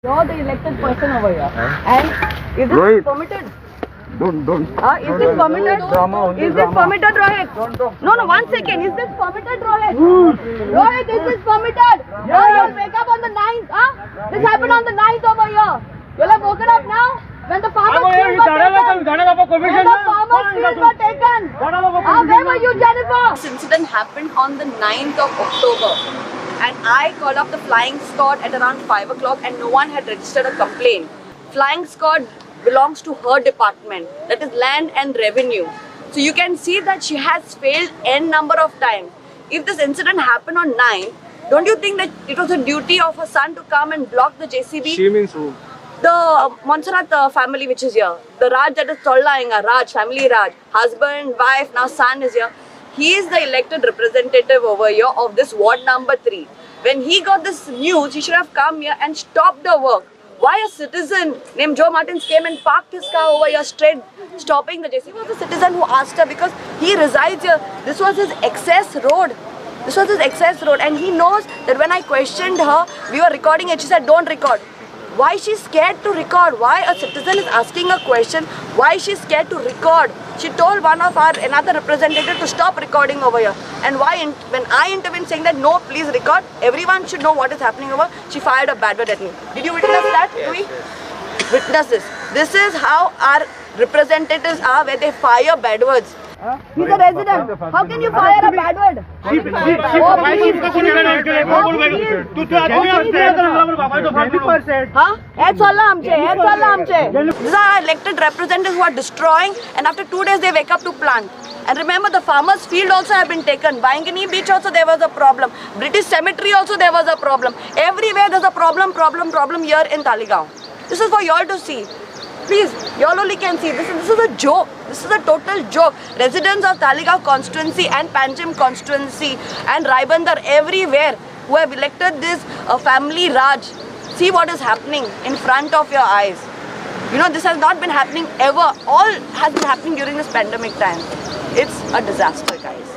You're the elected person over here. And is this Rohit. permitted? Don't. Is this permitted? Drama, only Is this drama. permitted, Rohit? Don't. No, 1 second. Is this permitted, Rohit? Rohit, is this permitted? You'll wake up on the 9th, This happened on the 9th over here. You'll have woken up now when the farmers' fields were taken. When the farmers' fields were taken. Where were you, Jennifer? This incident happened on the 9th of October. And I called up the flying squad at around 5 o'clock and no one had registered a complaint. Flying squad belongs to her department, that is land and revenue. So you can see that she has failed n number of times. If this incident happened on 9, don't you think that it was a duty of her son to come and block the JCB? She means who? The Montserrat family which is here, the Raj that is Tollainga, Raj, family Raj, husband, wife, now son is here. He is the elected representative over here of this ward number 3. When he got this news, he should have come here and stopped the work. Why a citizen named Joe Martins came and parked his car over here straight, stopping the JCB? It was a citizen who asked her because he resides here. This was his access road. This was his access road, and he knows that when I questioned her, we were recording it. She said, "Don't record." Why she's scared to record? Why a citizen is asking a question? Why she's scared to record? She told one of our another representative to stop recording over here. And why when I intervened saying that no, please record, everyone should know what is happening over, she fired a bad word at me. Did you witness that? Yes. Witness this. This is how our representatives are, where they fire bad words. He's a resident. How can you fire a bad word? These are elected representatives who are destroying, and after 2 days they wake up to plant. And remember, the farmers' field also have been taken. Bangani Beach also there was a problem. British Cemetery also there was a problem. Everywhere there's a problem here in Talegaon. This is for y'all to see. Please, y'all only can see. This is a joke. This is a total joke. Residents of Talegaon constituency and Panjim constituency and Raibandar everywhere who have elected this family Raj. See what is happening in front of your eyes. You know, this has not been happening ever. All has been happening during this pandemic time. It's a disaster, guys.